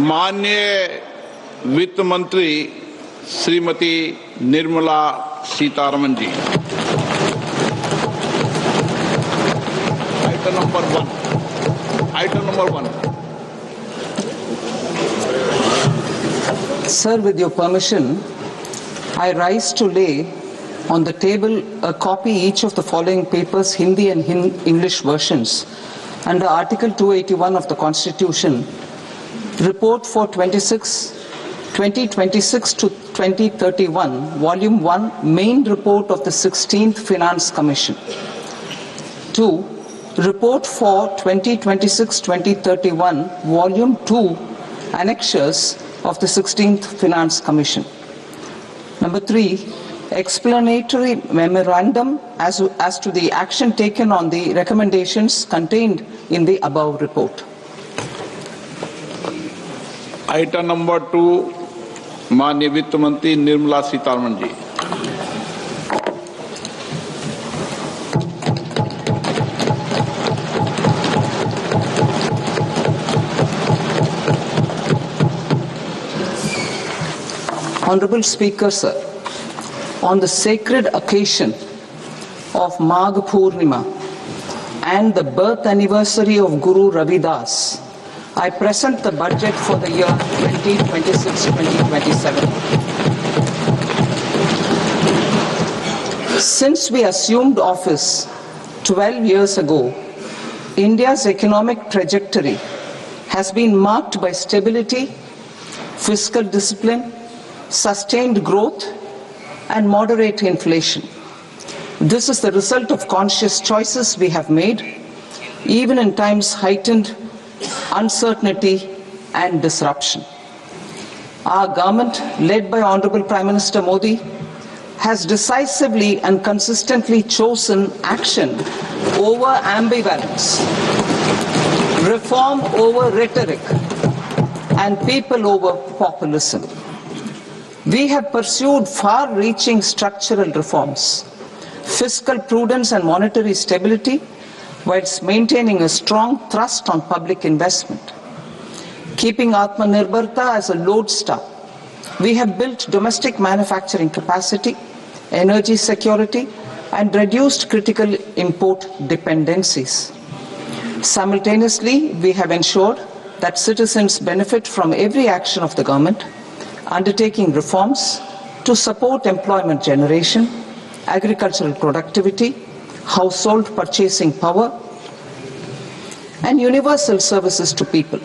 माननीय वित्त मंत्री Shrimati Nirmala Sitharaman ji. Item number one. Sir, with your permission, I rise to lay on the table a copy each of the following papers, Hindi and English versions, under Article 281 of the Constitution. Report for 2026 to 2031, Volume 1, Main Report of the 16th Finance Commission. 2. Report for 2026-2031, Volume 2, Annexures of the 16th Finance Commission. Number 3, explanatory memorandum as to the action taken on the recommendations contained in the above report. Item number 2, माननीय वित्त मंत्री Nirmala Sitharaman ji. Honorable Speaker, sir, on the sacred occasion of Magh Purnima and the birth anniversary of Guru Ravidas, I present the budget for the year 2026-2027. Since we assumed office 12 years ago, India's economic trajectory has been marked by stability, fiscal discipline, sustained growth, and moderate inflation. This is the result of conscious choices we have made, even in times heightened uncertainty and disruption. Our government, led by Honorable Prime Minister Modi, has decisively and consistently chosen action over ambivalence, reform over rhetoric, and people over populism. We have pursued far-reaching structural reforms, fiscal prudence and monetary stability, whilst maintaining a strong thrust on public investment. Keeping Atmanirbharta as a lodestar, we have built domestic manufacturing capacity, energy security, and reduced critical import dependencies. Simultaneously, we have ensured that citizens benefit from every action of the government, undertaking reforms to support employment generation, agricultural productivity, household purchasing power, and universal services to people.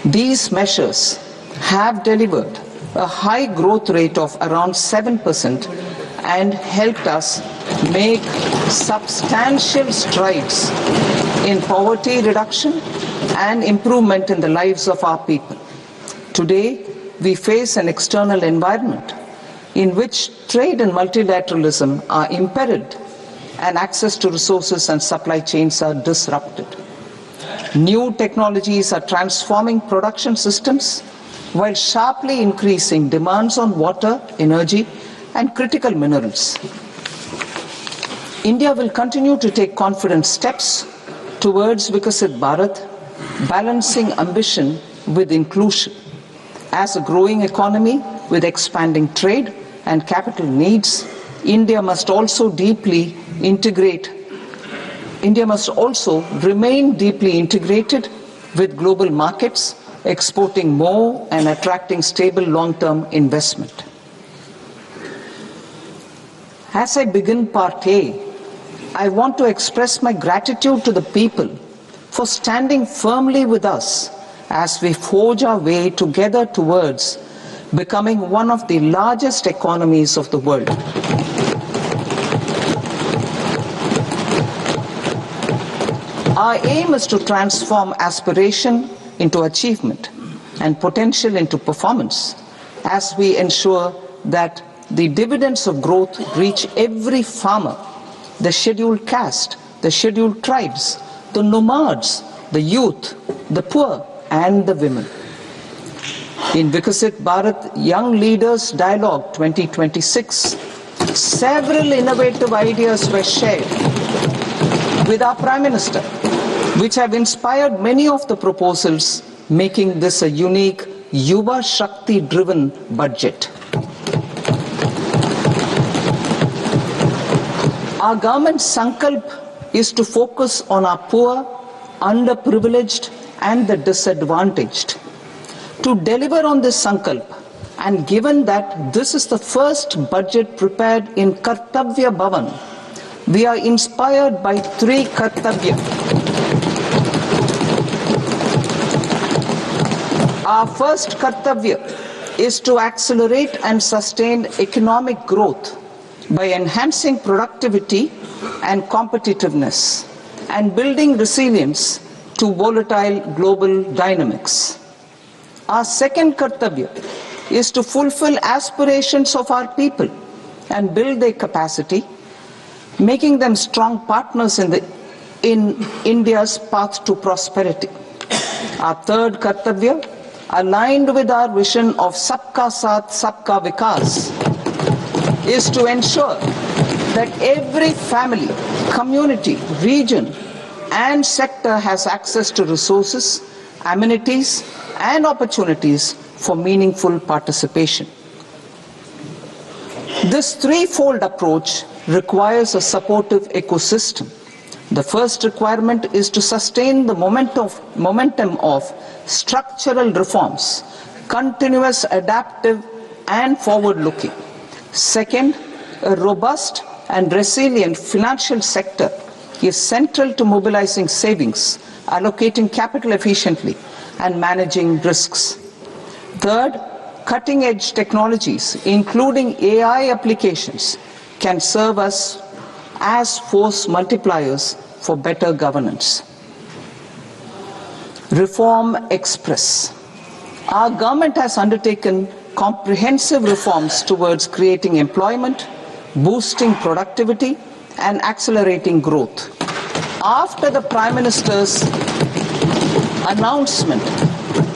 These measures have delivered a high growth rate of around 7% and helped us make substantial strides in poverty reduction and improvement in the lives of our people. Today, we face an external environment in which trade and multilateralism are imperiled and access to resources and supply chains are disrupted. New technologies are transforming production systems while sharply increasing demands on water, energy, and critical minerals. India will continue to take confident steps towards Vikasit Bharat, balancing ambition with inclusion. As a growing economy with expanding trade and capital needs, India must also remain deeply integrated with global markets, exporting more and attracting stable long-term investment. As I begin Part A, I want to express my gratitude to the people for standing firmly with us as we forge our way together towards becoming one of the largest economies of the world. Our aim is to transform aspiration into achievement and potential into performance as we ensure that the dividends of growth reach every farmer, the scheduled caste, the scheduled tribes, the nomads, the youth, the poor, and the women. In Vikasit Bharat Young Leaders Dialogue 2026, several innovative ideas were shared with our Prime Minister, which have inspired many of the proposals, making this a unique Yuva Shakti-driven budget. Our government's sankalp is to focus on our poor, underprivileged and the disadvantaged. To deliver on this sankalp, and given that this is the first budget prepared in Kartavya Bhavan, we are inspired by three Kartavya. Our first Kartavya is to accelerate and sustain economic growth by enhancing productivity and competitiveness and building resilience to volatile global dynamics. Our second Kartavya is to fulfill aspirations of our people and build their capacity, making them strong partners in India's path to prosperity. Our third Kartavya, aligned with our vision of Sabka Saath, Sabka Vikas, is to ensure that every family, community, region and sector has access to resources, amenities and opportunities for meaningful participation. This threefold approach requires a supportive ecosystem. The first requirement is to sustain the momentum of structural reforms, continuous, adaptive and forward-looking. Second, a robust and resilient financial sector is central to mobilizing savings, allocating capital efficiently and managing risks. Third, cutting-edge technologies, including AI applications, can serve us as force multipliers for better governance. Reform Express. Our government has undertaken comprehensive reforms towards creating employment, boosting productivity and accelerating growth. After the Prime Minister's announcement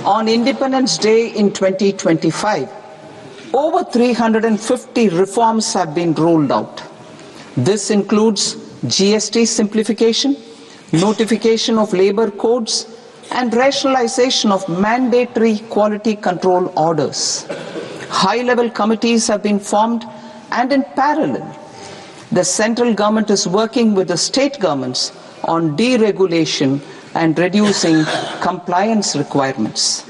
on Independence Day in 2025, over 350 reforms have been rolled out. This includes GST simplification, notification of labor codes, and rationalization of mandatory quality control orders. High-level committees have been formed, and in parallel, the central government is working with the state governments on deregulation and reducing compliance requirements.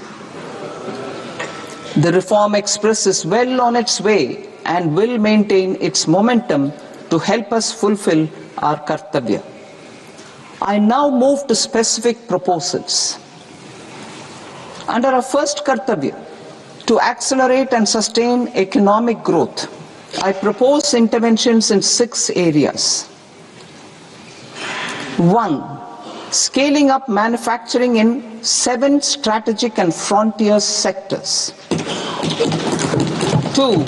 The Reform Express is well on its way and will maintain its momentum to help us fulfill our Kartavya. I now move to specific proposals. Under our first Kartavya, to accelerate and sustain economic growth, I propose interventions in 6 areas. 1. Scaling up manufacturing in 7 strategic and frontier sectors. 2.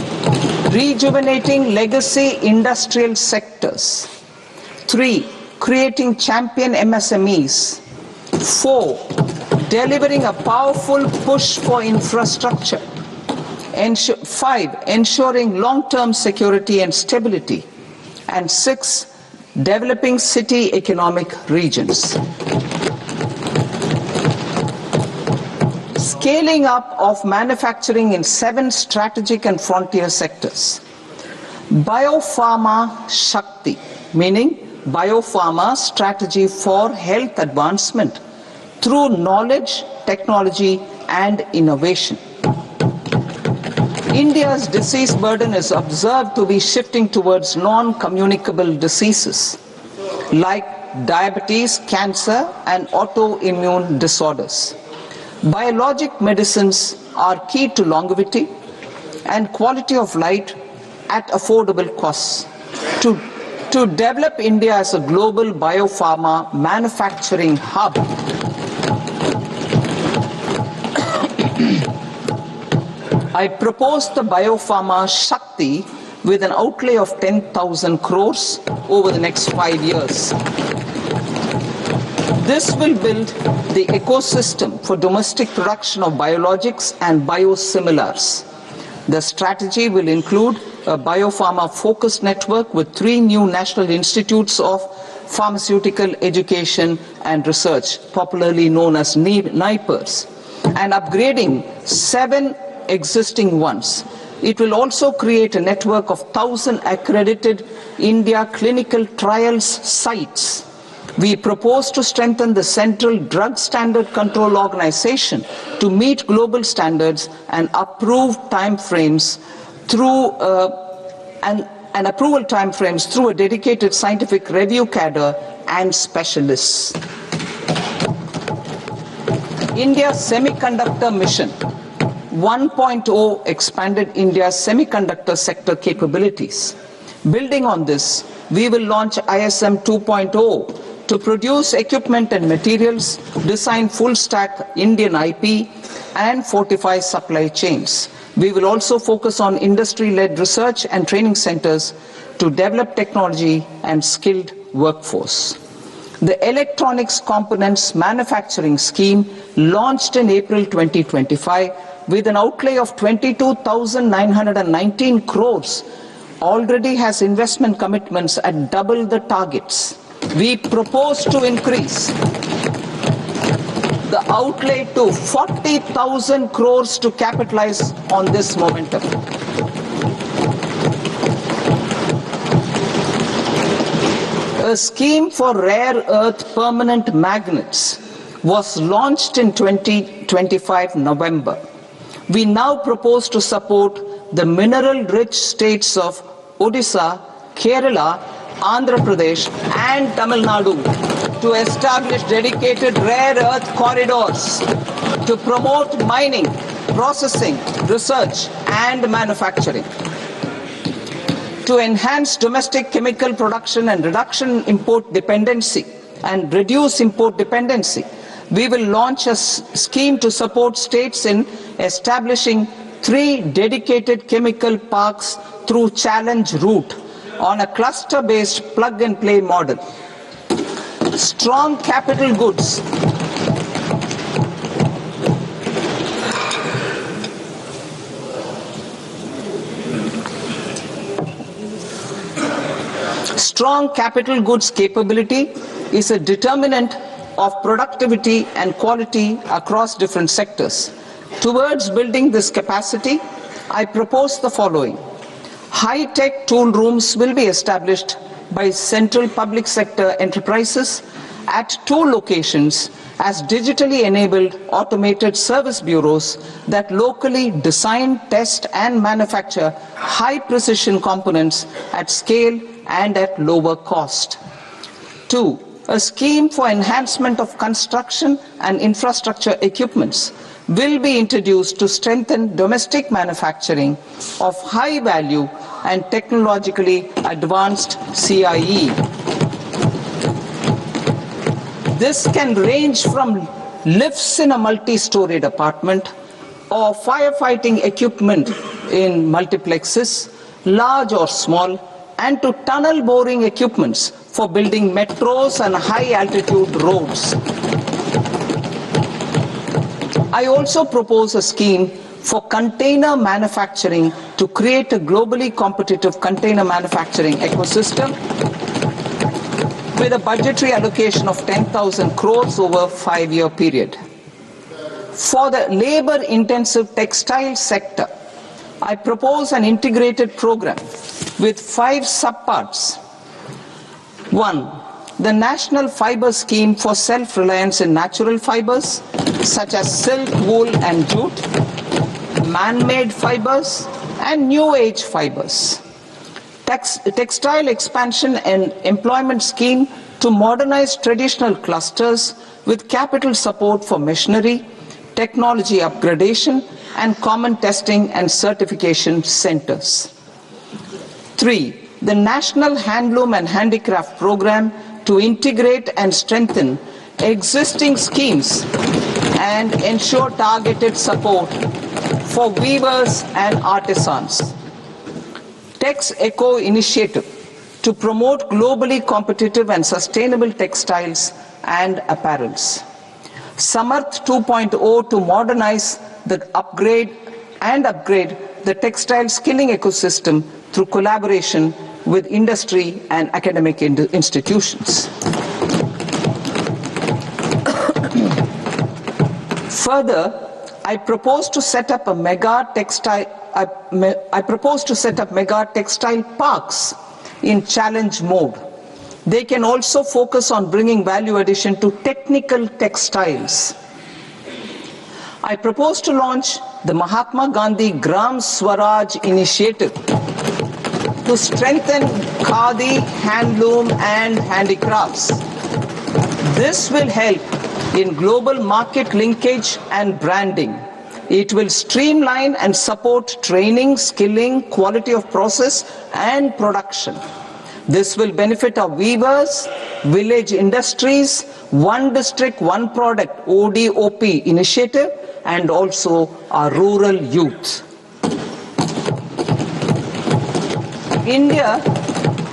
Rejuvenating legacy industrial sectors. 3. Creating champion MSMEs. 4. Delivering a powerful push for infrastructure. 5. Ensuring long-term security and stability. And 6. Developing city economic regions. Scaling up of manufacturing in 7 strategic and frontier sectors. Biopharma Shakti, meaning biopharma strategy for health advancement through knowledge, technology and innovation. India's disease burden is observed to be shifting towards non-communicable diseases like diabetes, cancer and autoimmune disorders. Biologic medicines are key to longevity and quality of life at affordable costs. To develop India as a global biopharma manufacturing hub, I propose the Biopharma Shakti with an outlay of 10,000 crores over the next 5 years. This will build the ecosystem for domestic production of biologics and biosimilars. The strategy will include a biopharma-focused network with 3 new national institutes of pharmaceutical education and research, popularly known as NIPERS, and upgrading 7 existing ones. It will also create a network of 1,000 accredited India clinical trials sites. We propose to strengthen the Central Drug Standard Control Organization to meet global standards and approve timeframes through and approval timeframes through a dedicated scientific review cadre and specialists. India's Semiconductor Mission 1.0 expanded India's semiconductor sector capabilities. Building on this, we will launch ISM 2.0 to produce equipment and materials, design full-stack Indian IP, and fortify supply chains. We will also focus on industry-led research and training centers to develop technology and skilled workforce. The Electronics Components Manufacturing Scheme, launched in April 2025 with an outlay of 22,919 crores, already has investment commitments at double the targets. We propose to increase the outlay to 40,000 crores to capitalize on this momentum. A scheme for rare earth permanent magnets was launched in 2025 November. We now propose to support the mineral-rich states of Odisha, Kerala, Andhra Pradesh and Tamil Nadu to establish dedicated rare earth corridors to promote mining, processing, research and manufacturing. To enhance domestic chemical production and reduce import dependency, we will launch a scheme to support states in establishing 3 dedicated chemical parks through challenge route on a cluster-based plug-and-play model. Strong capital goods. Strong capital goods capability is a determinant of productivity and quality across different sectors. Towards building this capacity, I propose the following. High-tech tool rooms will be established by central public sector enterprises at 2 locations as digitally enabled automated service bureaus that locally design, test and manufacture high-precision components at scale and at lower cost. 2. A scheme for enhancement of construction and infrastructure equipments will be introduced to strengthen domestic manufacturing of high value and technologically advanced CIE. This can range from lifts in a multi-storied apartment or firefighting equipment in multiplexes, large or small, and to tunnel boring equipments for building metros and high-altitude roads. I also propose a scheme for container manufacturing to create a globally competitive container manufacturing ecosystem with a budgetary allocation of 10,000 crores over a 5-year period. For the labor-intensive textile sector, I propose an integrated program with 5 subparts. 1. The National Fiber Scheme for self-reliance in natural fibers, such as silk, wool and jute, man-made fibers, and new age fibers. Textile expansion and employment scheme to modernize traditional clusters with capital support for machinery, technology upgradation, and common testing and certification centers. 3. The National Handloom and Handicraft Program to integrate and strengthen existing schemes and ensure targeted support for weavers and artisans. Tex Eco Initiative to promote globally competitive and sustainable textiles and apparels. Samarth 2.0 to modernize the upgrade the textile skilling ecosystem through collaboration with industry and academic institutions. Further, I propose to set up a mega textile parks in challenge mode. They can also focus on bringing value addition to technical textiles. I propose to launch the Mahatma Gandhi Gram Swaraj initiative to strengthen khadi, handloom and handicrafts. This will help in global market linkage and branding. It will streamline and support training, skilling, quality of process and production. This will benefit our weavers, village industries, one district, one product ODOP initiative and also our rural youth. India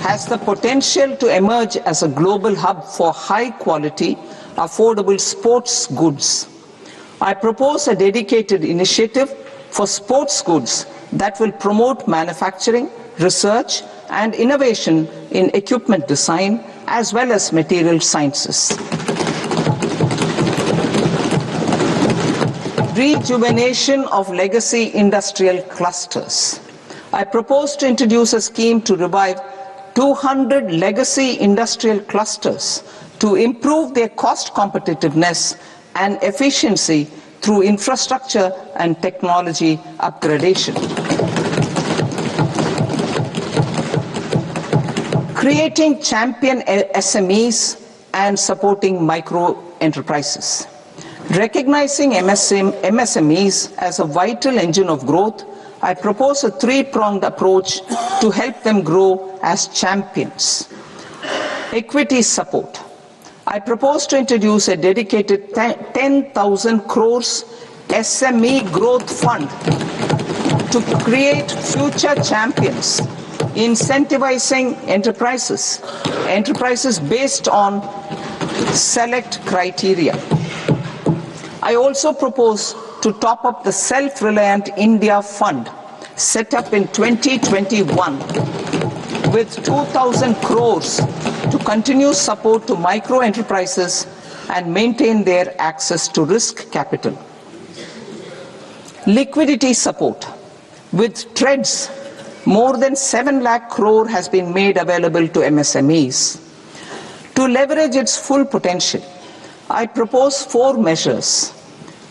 has the potential to emerge as a global hub for high quality, affordable sports goods. I propose a dedicated initiative for sports goods that will promote manufacturing, research and innovation in equipment design as well as material sciences. Rejuvenation of legacy industrial clusters. I propose to introduce a scheme to revive 200 legacy industrial clusters to improve their cost competitiveness and efficiency through infrastructure and technology upgradation. Creating champion SMEs and supporting micro enterprises. Recognizing MSMEs as a vital engine of growth, I propose a three-pronged approach to help them grow as champions. Equity support. I propose to introduce a dedicated 10,000 crores SME growth fund to create future champions, incentivizing enterprises based on select criteria. I also propose to top up the Self-Reliant India Fund set up in 2021 with 2,000 crores to continue support to micro enterprises and maintain their access to risk capital. Liquidity support. With TREDS, more than 7 lakh crore has been made available to MSMEs. To leverage its full potential, I propose 4 measures.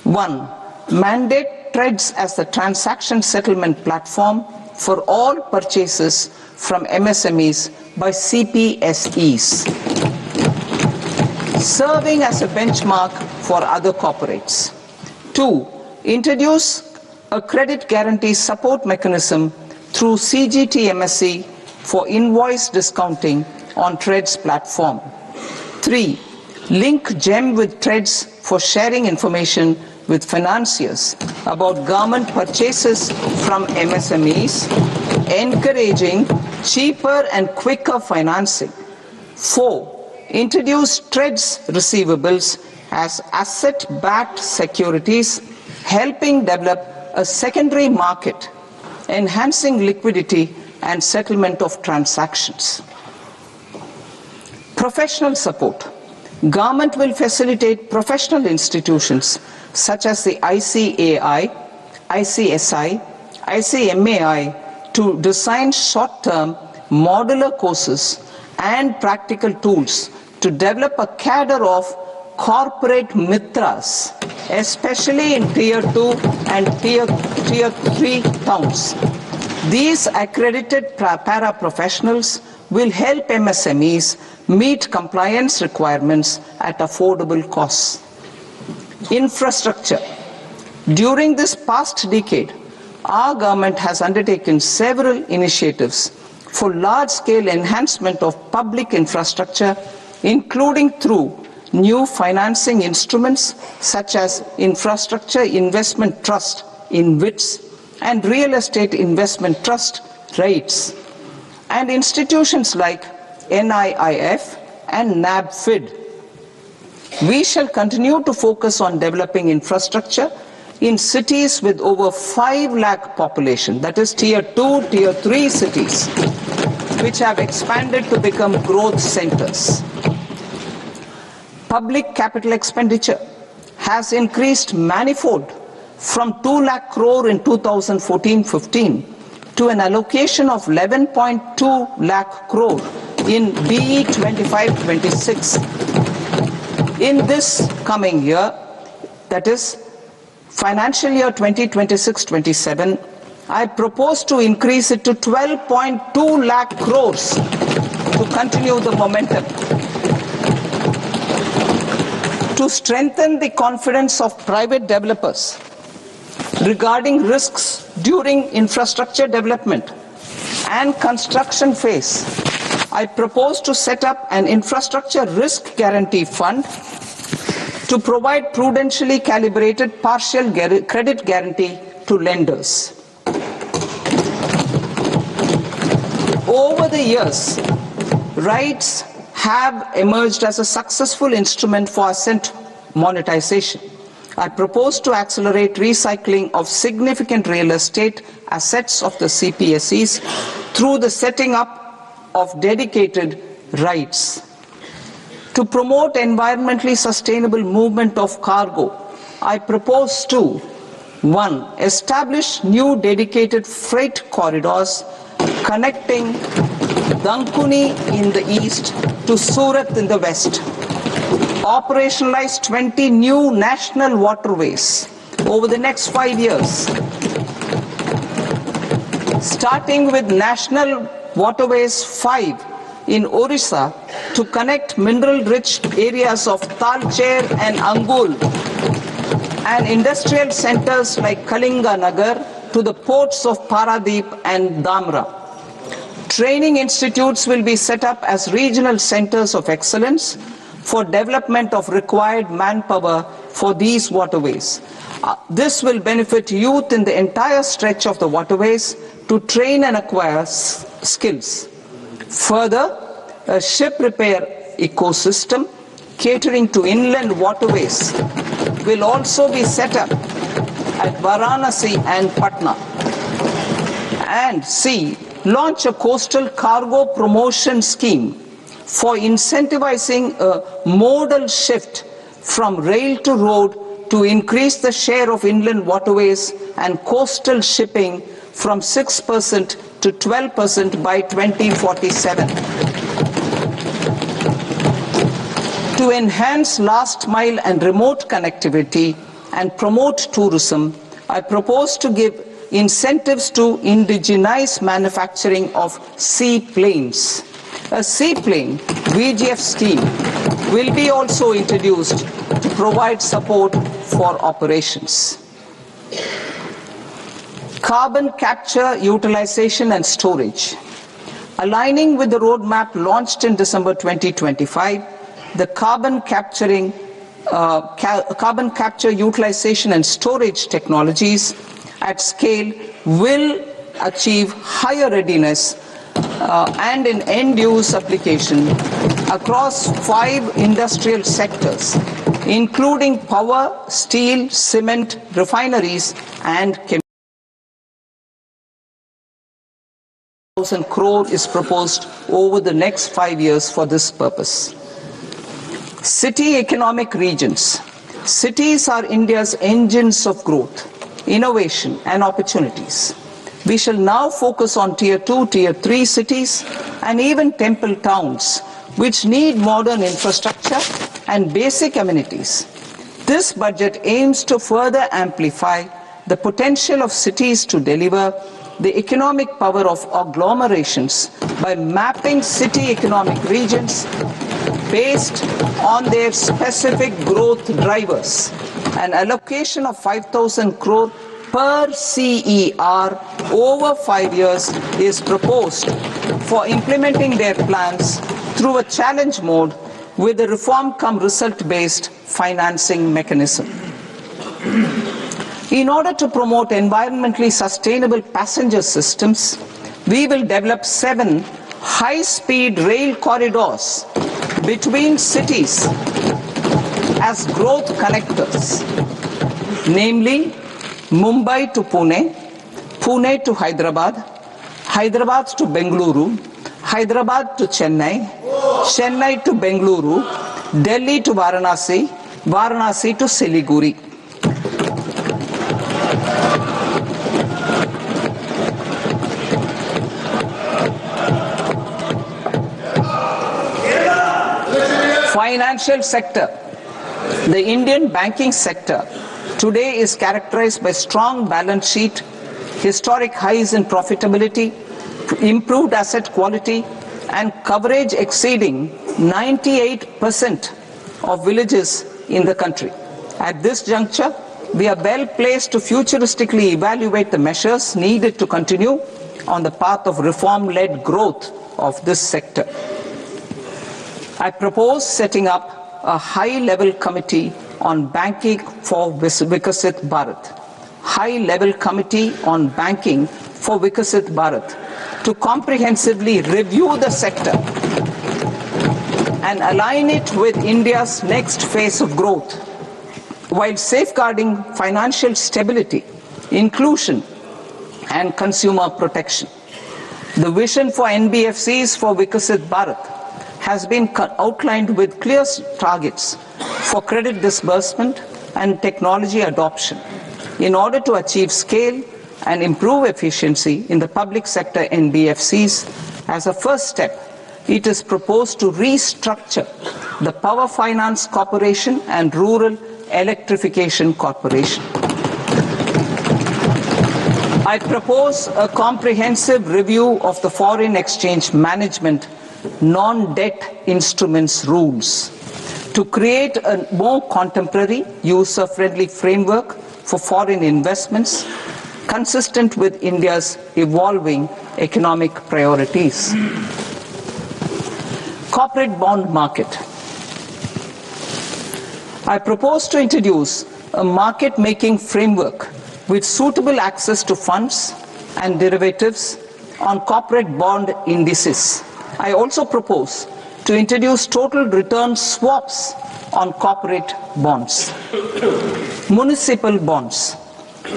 1. Mandate TREDS as the transaction settlement platform for all purchases from MSMEs by CPSEs, serving as a benchmark for other corporates. 2. Introduce a credit guarantee support mechanism through CGTMSE for invoice discounting on TREDS platform. 3. Link GEM with TREDS for sharing information with financiers about government purchases from MSMEs, encouraging cheaper and quicker financing. 4. Introduce TREDS receivables as asset-backed securities, helping develop a secondary market, enhancing liquidity and settlement of transactions. Professional support. Government will facilitate professional institutions such as the ICAI, ICSI, ICMAI to design short-term modular courses and practical tools to develop a cadre of corporate mitras, especially in Tier 2 and Tier 3 towns. These accredited para-professionals will help MSMEs meet compliance requirements at affordable costs. Infrastructure. During this past decade, our government has undertaken several initiatives for large-scale enhancement of public infrastructure, including through new financing instruments such as Infrastructure Investment Trust (InvITs) and Real Estate Investment Trust (REITs), and institutions like NIIF and NABFID. We shall continue to focus on developing infrastructure in cities with over 5 lakh population, that is Tier 2, Tier 3 cities, which have expanded to become growth centers. Public capital expenditure has increased manifold from 2 lakh crore in 2014-15 to an allocation of 11.2 lakh crore in BE 25-26. In this coming year, that is financial year 2026-27, I propose to increase it to 12.2 lakh crores to continue the momentum. To strengthen the confidence of private developers regarding risks during infrastructure development and construction phase, I propose to set up an infrastructure risk guarantee fund to provide prudentially calibrated partial credit guarantee to lenders. Over the years, RITES have emerged as a successful instrument for asset monetization. I propose to accelerate recycling of significant real estate assets of the CPSEs through the setting up of dedicated RITES. To promote environmentally sustainable movement of cargo, I propose to 1. Establish new dedicated freight corridors connecting Dankuni in the east to Surat in the west. Operationalize 20 new national waterways over the next 5 years. Starting with National Waterways 5 in Orissa to connect mineral-rich areas of Talcher and Angul and industrial centers like Kalinga Nagar to the ports of Paradeep and Dhamra. Training institutes will be set up as regional centers of excellence for development of required manpower for these waterways. This will benefit youth in the entire stretch of the waterways to train and acquire skills. Further, a ship repair ecosystem catering to inland waterways will also be set up at Varanasi and Patna. And C. Launch a coastal cargo promotion scheme for incentivizing a modal shift from rail to road to increase the share of inland waterways and coastal shipping from 6% to 12% by 2047. To enhance last mile and remote connectivity and promote tourism, I propose to give incentives to indigenize manufacturing of seaplanes. A seaplane VGF scheme will be also introduced to provide support for operations. Carbon capture, utilization and storage. Aligning with the roadmap launched in December 2025, the carbon capture, utilization and storage technologies at scale will achieve higher readiness and in end-use application across 5 industrial sectors, including power, steel, cement, refineries, and chemicals. 1,000 crore is proposed over the next 5 years for this purpose. City economic regions. Cities are India's engines of growth, innovation and opportunities. We shall now focus on Tier 2, Tier 3 cities and even temple towns which need modern infrastructure and basic amenities. This budget aims to further amplify the potential of cities to deliver the economic power of agglomerations by mapping city economic regions based on their specific growth drivers. An allocation of 5,000 crore per CER over 5 years is proposed for implementing their plans through a challenge mode with a reform-cum-result-based financing mechanism. In order to promote environmentally sustainable passenger systems, we will develop 7 high-speed rail corridors between cities as growth connectors, namely Mumbai to Pune, Pune to Hyderabad, Hyderabad to Bengaluru, Hyderabad to Chennai, Chennai to Bengaluru, Delhi to Varanasi, Varanasi to Siliguri. Financial sector. The Indian banking sector today is characterized by strong balance sheet, historic highs in profitability, improved asset quality, and coverage exceeding 98% of villages in the country. At this juncture, we are well placed to futuristically evaluate the measures needed to continue on the path of reform-led growth of this sector. I propose setting up a high-level committee on banking for Vikasit Bharat. High-level committee on banking for Vikasit Bharat to comprehensively review the sector and align it with India's next phase of growth, while safeguarding financial stability, inclusion, and consumer protection. The vision for NBFCs for Vikasit Bharat has been outlined with clear targets for credit disbursement and technology adoption in order to achieve scale and improve efficiency in the public sector NBFCs. As a first step, it is proposed to restructure the Power Finance Corporation and Rural Electrification Corporation. I propose a comprehensive review of the foreign exchange management non-debt instruments rules to create a more contemporary, user-friendly framework for foreign investments consistent with India's evolving economic priorities. Corporate bond market. I propose to introduce a market-making framework with suitable access to funds and derivatives on corporate bond indices. I also propose to introduce total return swaps on corporate bonds. Municipal bonds.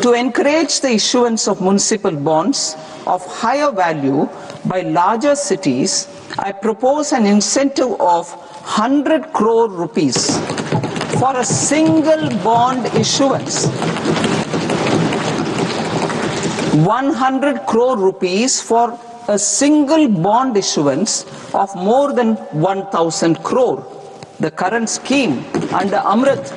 To encourage the issuance of municipal bonds of higher value by larger cities, I propose an incentive of 100 crore rupees for a single bond issuance. 100 crore rupees for a single bond issuance of more than 1,000 crore. The current scheme under Amrit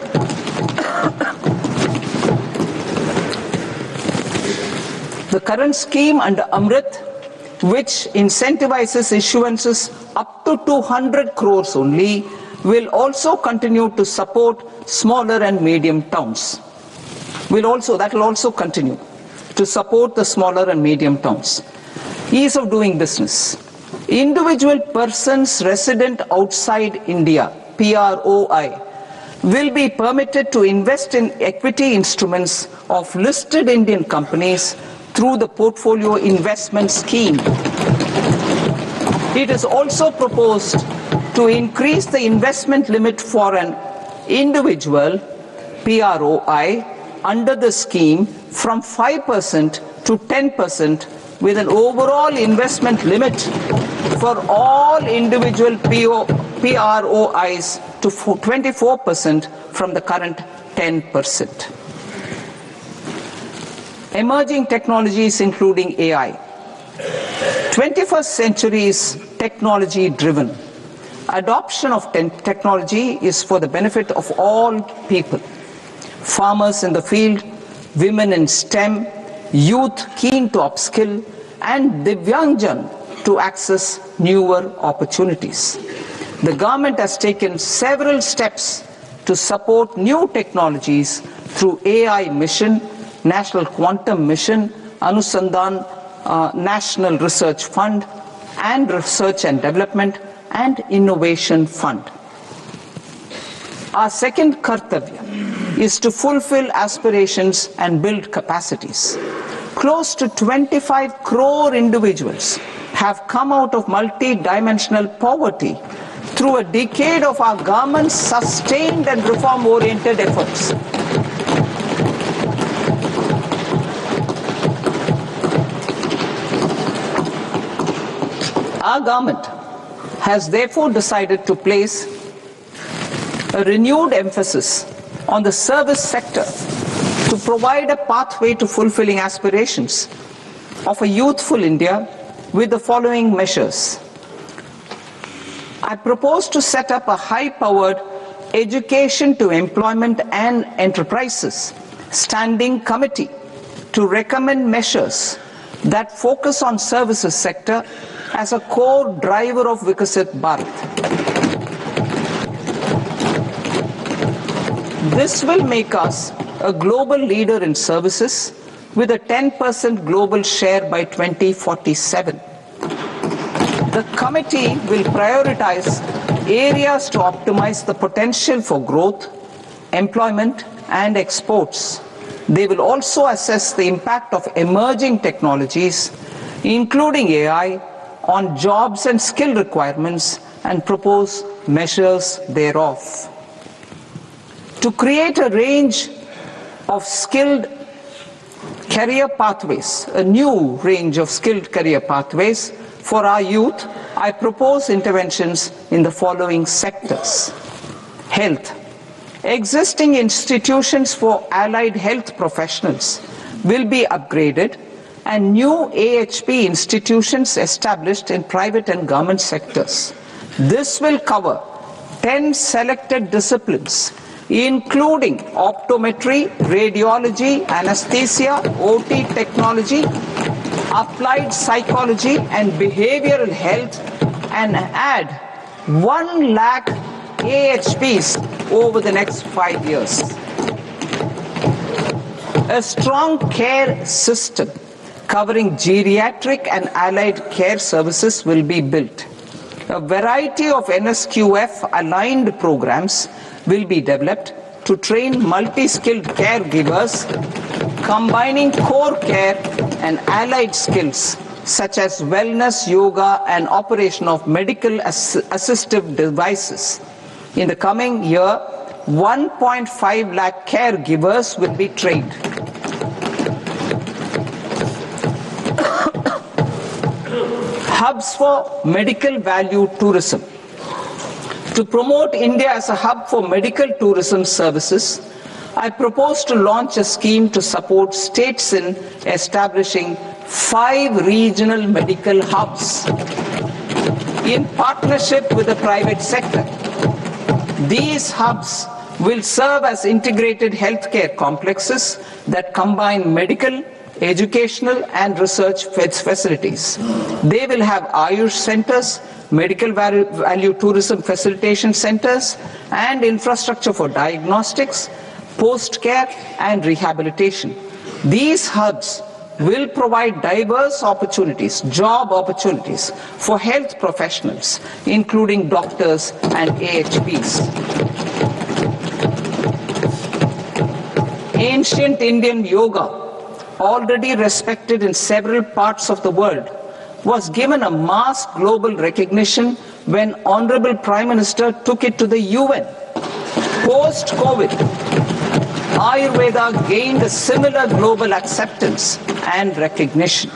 which incentivizes issuances up to 200 crores only, will also continue to support smaller and medium towns. That will also continue to support the smaller and medium towns. Ease of doing business. Individual persons resident outside India, PROI, will be permitted to invest in equity instruments of listed Indian companies through the Portfolio Investment Scheme. It is also proposed to increase the investment limit for an individual PROI under the scheme from 5% to 10%, with an overall investment limit for all individual PROIs to 24% from the current 10%. Emerging technologies including AI. 21st century is technology driven. Adoption of technology is for the benefit of all people. Farmers in the field, women in STEM, youth keen to upskill, and Divyangjan to access newer opportunities. The government has taken several steps to support new technologies through AI Mission, National Quantum Mission, Anusandhan National Research Fund, and Research and Development and Innovation Fund. Our second kartavya is to fulfill aspirations and build capacities. Close to 25 crore individuals have come out of multi-dimensional poverty through a decade of our government's sustained and reform-oriented efforts. Our government has therefore decided to place a renewed emphasis on the service sector to provide a pathway to fulfilling aspirations of a youthful India with the following measures. I propose to set up a high-powered Education to Employment and Enterprises Standing Committee to recommend measures that focus on services sector as a core driver of Vikasit Bharat. This will make us a global leader in services with a 10% global share by 2047. The committee will prioritize areas to optimize the potential for growth, employment, and exports. They will also assess the impact of emerging technologies, including AI, on jobs and skill requirements and propose measures thereof. To create a range of skilled career pathways, a new range of skilled career pathways for our youth, I propose interventions in the following sectors. Health. Existing institutions for allied health professionals will be upgraded and new AHP institutions established in private and government sectors. This will cover 10 selected disciplines, including optometry, radiology, anesthesia, OT technology, applied psychology and behavioral health, and add 1 lakh AHPs over the next 5 years. A strong care system covering geriatric and allied care services will be built. A variety of NSQF-aligned programs will be developed to train multi-skilled caregivers, combining core care and allied skills such as wellness, yoga, and operation of medical assistive devices. In the coming year, 1.5 lakh caregivers will be trained. Hubs for medical value tourism. To promote India as a hub for medical tourism services, I propose to launch a scheme to support states in establishing 5 regional medical hubs in partnership with the private sector. These hubs will serve as integrated healthcare complexes that combine medical, educational and research facilities. They will have Ayush centers, medical value tourism facilitation centers, and infrastructure for diagnostics, post-care and rehabilitation. These hubs will provide diverse opportunities, job opportunities for health professionals, including doctors and AHPs. Ancient Indian yoga, already respected in several parts of the world, was given a mass global recognition when Honorable Prime Minister took it to the UN. Post-COVID, Ayurveda gained a similar global acceptance and recognition.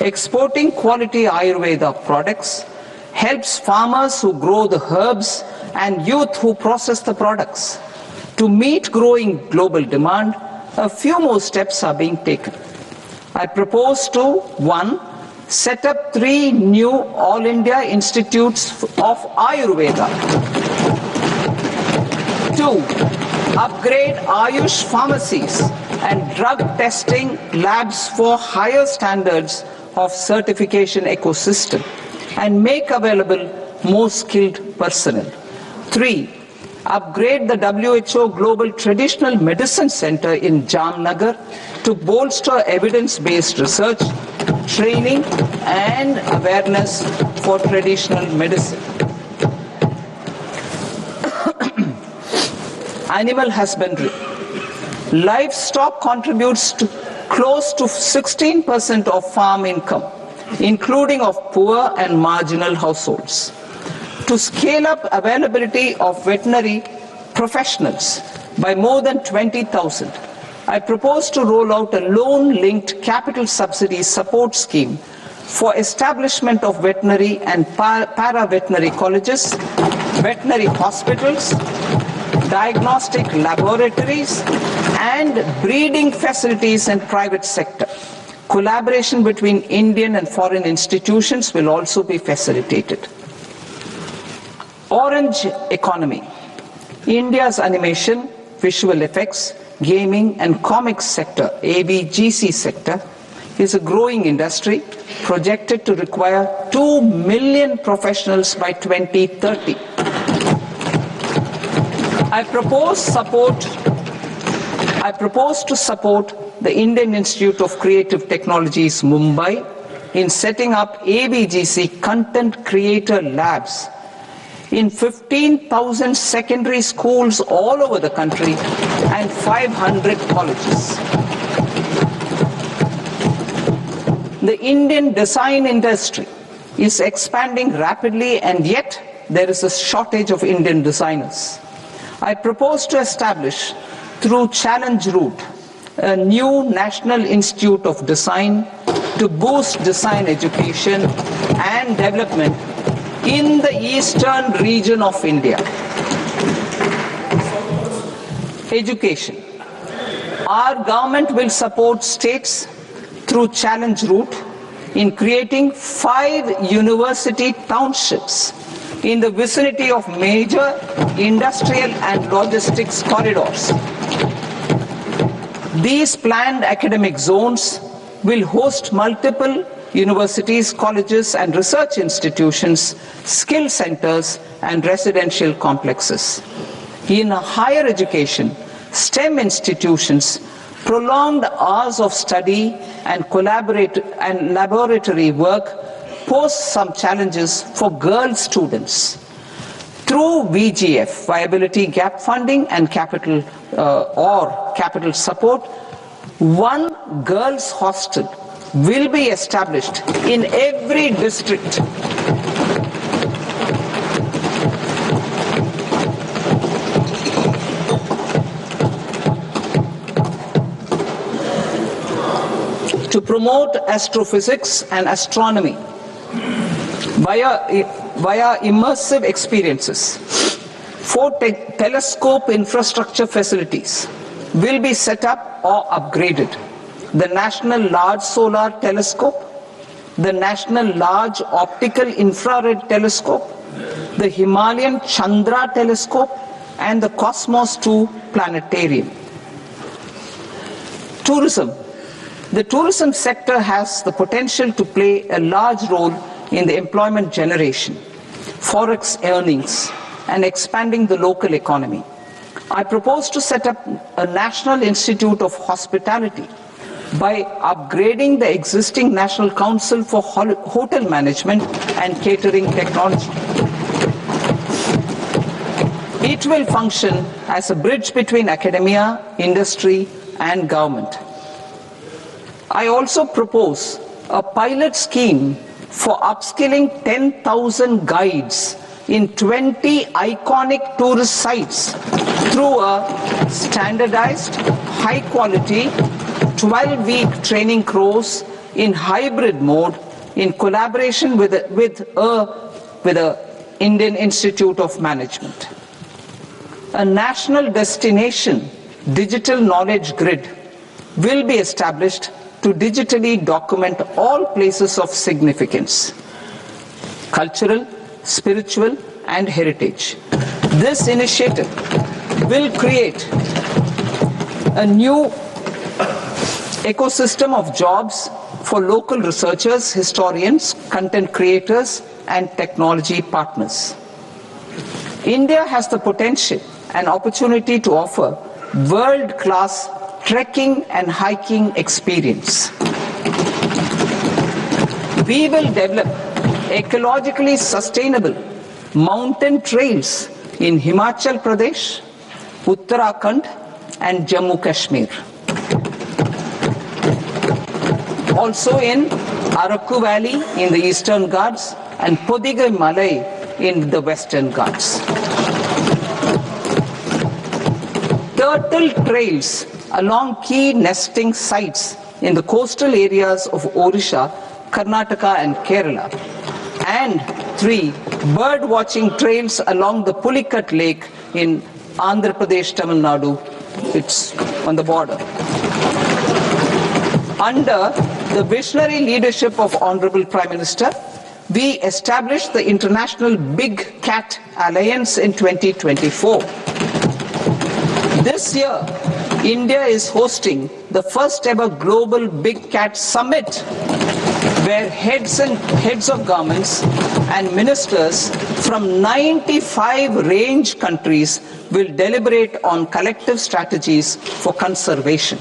Exporting quality Ayurveda products helps farmers who grow the herbs and youth who process the products. To meet growing global demand, a few more steps are being taken. I propose to 1. Set up 3 new All India Institutes of Ayurveda. 2. Upgrade Ayush pharmacies and drug testing labs for higher standards of certification ecosystem and make available more skilled personnel. 3. Upgrade the WHO Global Traditional Medicine Center in Jamnagar to bolster evidence-based research, training and awareness for traditional medicine. Animal husbandry. Livestock contributes to close to 16% of farm income, including of poor and marginal households. To scale up availability of veterinary professionals by more than 20,000, I propose to roll out a loan-linked capital subsidy support scheme for establishment of veterinary and para-veterinary colleges, veterinary hospitals, diagnostic laboratories, and breeding facilities in private sector. Collaboration between Indian and foreign institutions will also be facilitated. Orange economy. India's animation, visual effects, gaming and comics sector, AVGC sector, is a growing industry projected to require 2 million professionals by 2030. I propose to support the Indian Institute of Creative Technologies, Mumbai, in setting up AVGC content creator labs in 15,000 secondary schools all over the country and 500 colleges. The Indian design industry is expanding rapidly, and yet there is a shortage of Indian designers. I propose to establish, through Challenge Route, a new National Institute of Design to boost design education and development in the eastern region of India. Education. Our government will support states through Challenge Route in creating 5 university townships in the vicinity of major industrial and logistics corridors. These planned academic zones will host multiple universities, colleges and research institutions, skill centers and residential complexes. In higher education, STEM institutions, prolonged hours of study and laboratory work pose some challenges for girl students. Through VGF, Viability Gap Funding and capital support, one girls' hostel will be established in every district. To promote astrophysics and astronomy via immersive experiences, 4 telescope infrastructure facilities will be set up or upgraded. The National Large Solar Telescope, the National Large Optical Infrared Telescope, the Himalayan Chandra Telescope, and the Cosmos 2 Planetarium. Tourism. The tourism sector has the potential to play a large role in the employment generation, forex earnings, and expanding the local economy. I propose to set up a National Institute of Hospitality by upgrading the existing National Council for Hotel Management and Catering Technology. It will function as a bridge between academia, industry, and government. I also propose a pilot scheme for upskilling 10,000 guides in 20 iconic tourist sites through a standardized, high-quality, 12-week training course in hybrid mode in collaboration with the Indian Institute of Management. A national destination digital knowledge grid will be established to digitally document all places of significance, cultural, spiritual, and heritage. This initiative will create a new ecosystem of jobs for local researchers, historians, content creators, and technology partners. India has the potential and opportunity to offer world-class trekking and hiking experience. We will develop ecologically sustainable mountain trails in Himachal Pradesh, Uttarakhand, and Jammu Kashmir. Also in Araku Valley in the Eastern Ghats and Podigai Malai in the Western Ghats. Turtle trails along key nesting sites in the coastal areas of Odisha, Karnataka and Kerala. And 3 bird watching trails along the Pulikat Lake in Andhra Pradesh, Tamil Nadu. It's on the border. Under the visionary leadership of Honorable Prime Minister, we established the International Big Cat Alliance in 2024. This year, India is hosting the first ever Global Big Cat Summit, where heads of governments and ministers from 95 range countries will deliberate on collective strategies for conservation.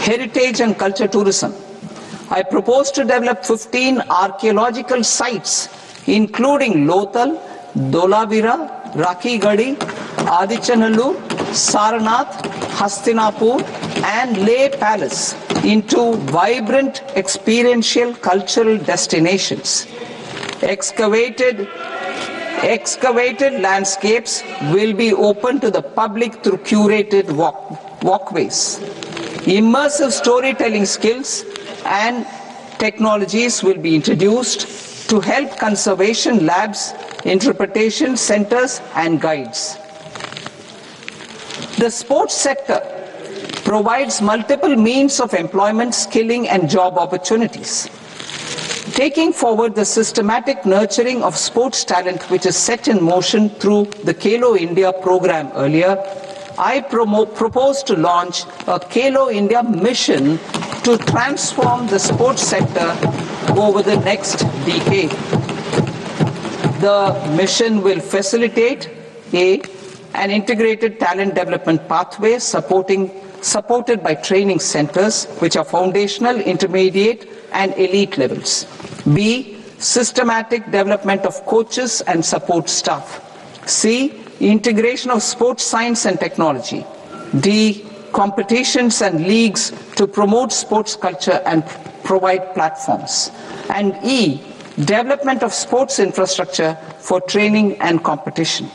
Heritage and culture tourism. I propose to develop 15 archaeological sites, including Lothal, Dholavira, Rakhi Gadi, Adichanallur, Sarnath, Hastinapur, and Leh Palace, into vibrant experiential cultural destinations. Excavated landscapes will be open to the public through curated walkways. Immersive storytelling skills and technologies will be introduced to help conservation labs, interpretation centers, and guides. The sports sector provides multiple means of employment, skilling, and job opportunities. Taking forward the systematic nurturing of sports talent, which is set in motion through the Khelo India program earlier, I propose to launch a Khelo India mission to transform the sports sector over the next decade. The mission will facilitate an integrated talent development pathway supported by training centers, which are foundational, intermediate, and elite levels. B, systematic development of coaches and support staff. C, integration of sports science and technology. D, competitions and leagues to promote sports culture and provide platforms. And E, development of sports infrastructure for training and competition.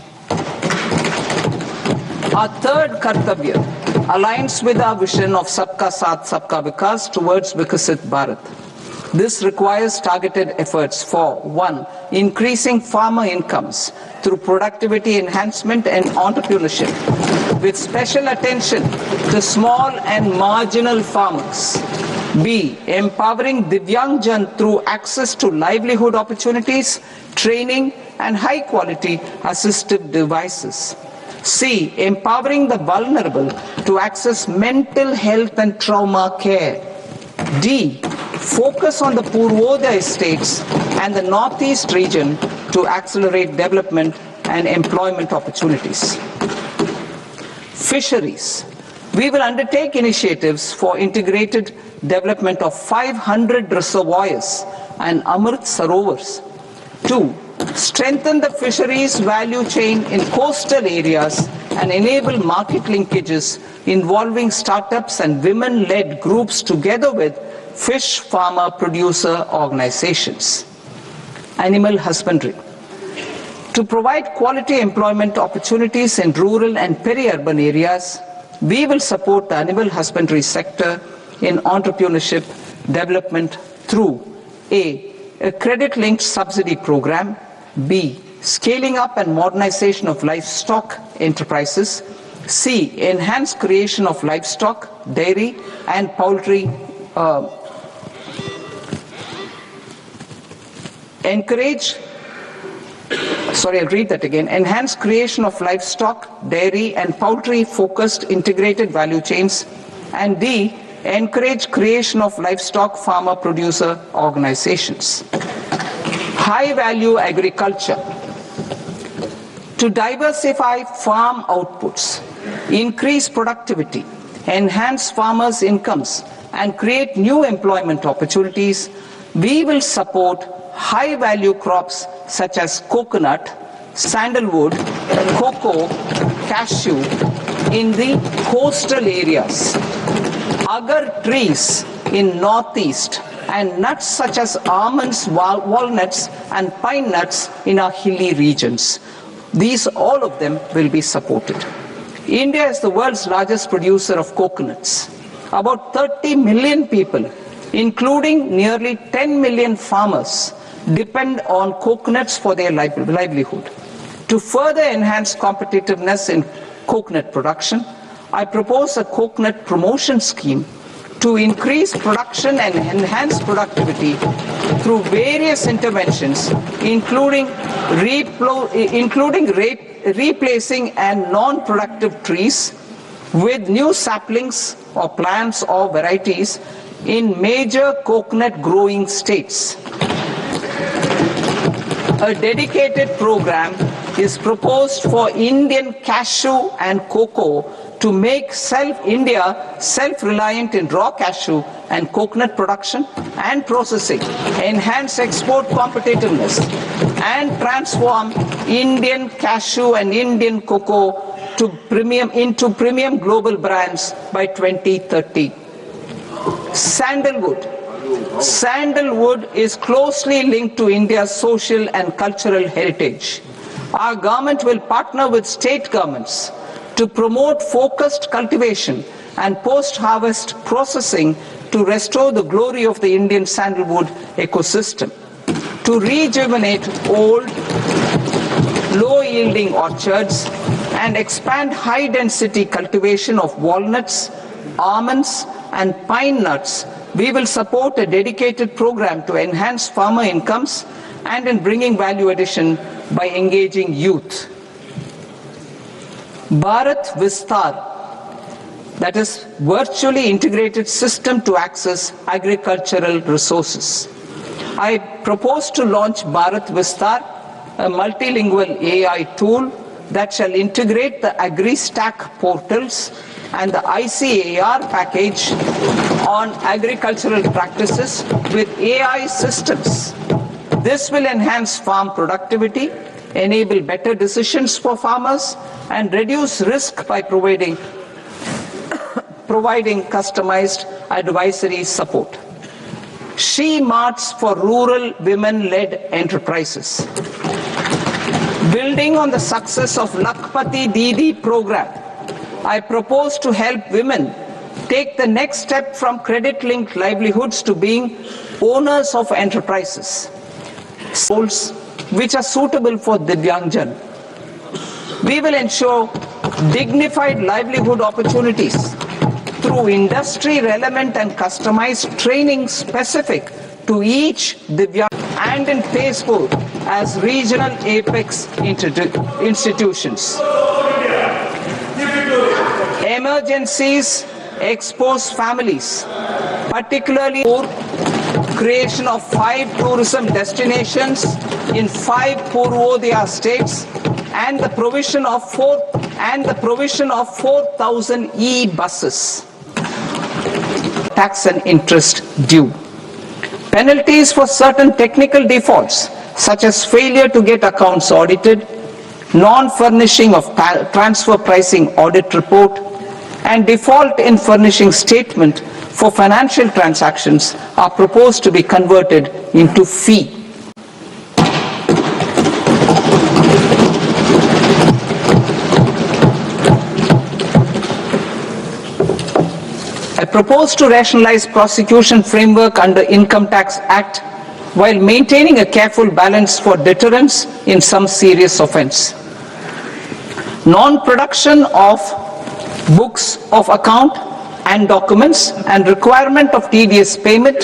Our third Kartavya aligns with our vision of Sabka Saath, Sabka Vikas towards Vikasit Bharat. This requires targeted efforts for 1. Increasing farmer incomes through productivity enhancement and entrepreneurship, with special attention to small and marginal farmers. B. Empowering Divyangjan through access to livelihood opportunities, training, and high-quality assistive devices. C. Empowering the vulnerable to access mental health and trauma care. D. Focus on the Purvodaya states and the Northeast region to accelerate development and employment opportunities. Fisheries. We will undertake initiatives for integrated development of 500 reservoirs and Amrit Sarovars. 2. Strengthen the fisheries value chain in coastal areas and enable market linkages involving startups and women-led groups together with fish farmer producer organizations. Animal husbandry. To provide quality employment opportunities in rural and peri-urban areas, we will support the animal husbandry sector in entrepreneurship development through a credit-linked subsidy program, B, scaling up and modernization of livestock enterprises, C, enhanced creation of livestock, dairy, and poultry enhanced creation of livestock, dairy, and poultry-focused integrated value chains, and D, encourage creation of livestock farmer-producer organizations. High-value agriculture. To diversify farm outputs, increase productivity, enhance farmers' incomes, and create new employment opportunities, we will support high-value crops such as coconut, sandalwood, cocoa, cashew in the coastal areas, agar trees in northeast, and nuts such as almonds, walnuts, and pine nuts in our hilly regions. These, all of them, will be supported. India is the world's largest producer of coconuts. About 30 million people, including nearly 10 million farmers, depend on coconuts for their livelihood. To further enhance competitiveness in coconut production, I propose a coconut promotion scheme to increase production and enhance productivity through various interventions, including replacing and non-productive trees with new saplings or plants or varieties in major coconut growing states. A dedicated program is proposed for Indian cashew and cocoa to make India self-reliant in raw cashew and coconut production and processing, enhance export competitiveness, and transform Indian cashew and Indian cocoa into premium global brands by 2030. Sandalwood. Sandalwood is closely linked to India's social and cultural heritage. Our government will partner with state governments to promote focused cultivation and post-harvest processing to restore the glory of the Indian sandalwood ecosystem, to rejuvenate old, low-yielding orchards and expand high-density cultivation of walnuts, almonds and pine nuts. We will support a dedicated program to enhance farmer incomes and in bringing value addition by engaging youth. Bharat Vistar, that is virtually integrated system to access agricultural resources. I propose to launch Bharat Vistar, a multilingual AI tool that shall integrate the AgriStack portals and the ICAR package on agricultural practices with AI systems. This will enhance farm productivity, enable better decisions for farmers, and reduce risk by providing customized advisory support. She Marts for rural women-led enterprises. Building on the success of Lakpati Didi program, I propose to help women take the next step from credit-linked livelihoods to being owners of enterprises, roles which are suitable for Divyangjan. We will ensure dignified livelihood opportunities through industry-relevant and customized training specific to each Divyang and in Facebook as regional apex institutions. Emergencies expose families, particularly for creation of 5 tourism destinations in 5 Purvodaya states and the provision of 4,000 e-buses. Tax and interest due. Penalties for certain technical defaults such as failure to get accounts audited, non-furnishing of transfer pricing audit report, and default in furnishing statement for financial transactions are proposed to be converted into fee. I propose to rationalize prosecution framework under Income Tax Act while maintaining a careful balance for deterrence in some serious offence. Non-production of books of account and documents and requirement of TDS payment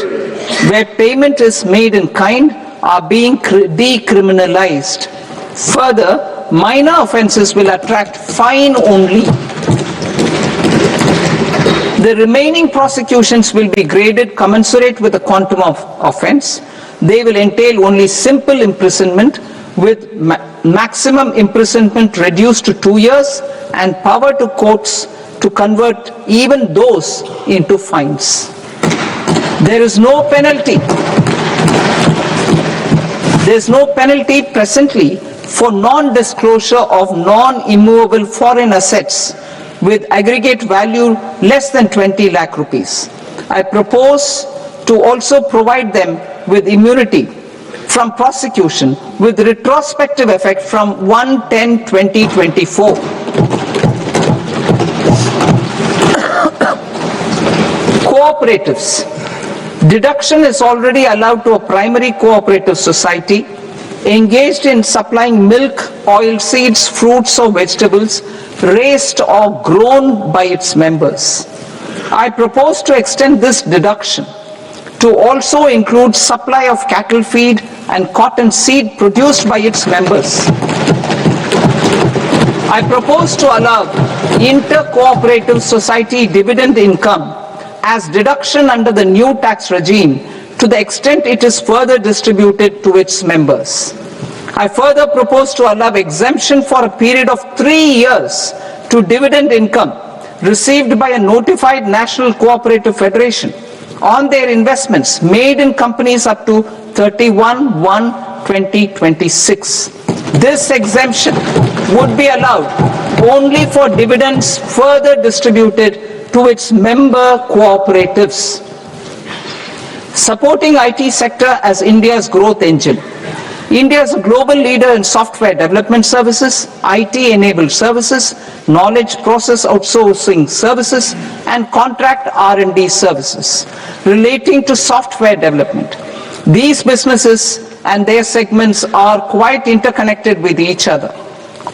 where payment is made in kind are being decriminalized. Further, minor offences will attract fine only. The remaining prosecutions will be graded commensurate with the quantum of offence. They will entail only simple imprisonment with maximum imprisonment reduced to 2 years and power to courts to convert even those into fines. There is no penalty. There is no penalty presently for non-disclosure of non-immovable foreign assets with aggregate value less than 20 lakh rupees. I propose to also provide them with immunity from prosecution with retrospective effect from 1/10/2024. Cooperatives. Deduction is already allowed to a primary cooperative society engaged in supplying milk, oilseeds, fruits or vegetables raised or grown by its members. I propose to extend this deduction to also include supply of cattle feed and cotton seed produced by its members. I propose to allow inter-cooperative society dividend income as deduction under the new tax regime to the extent it is further distributed to its members. I further propose to allow exemption for a period of 3 years to dividend income received by a notified national cooperative federation on their investments made in companies up to 31/1/2026. This exemption would be allowed only for dividends further distributed to its member cooperatives. Supporting IT sector as India's growth engine. India is a global leader in software development services, IT-enabled services, knowledge process outsourcing services, and contract R&D services relating to software development. These businesses and their segments are quite interconnected with each other.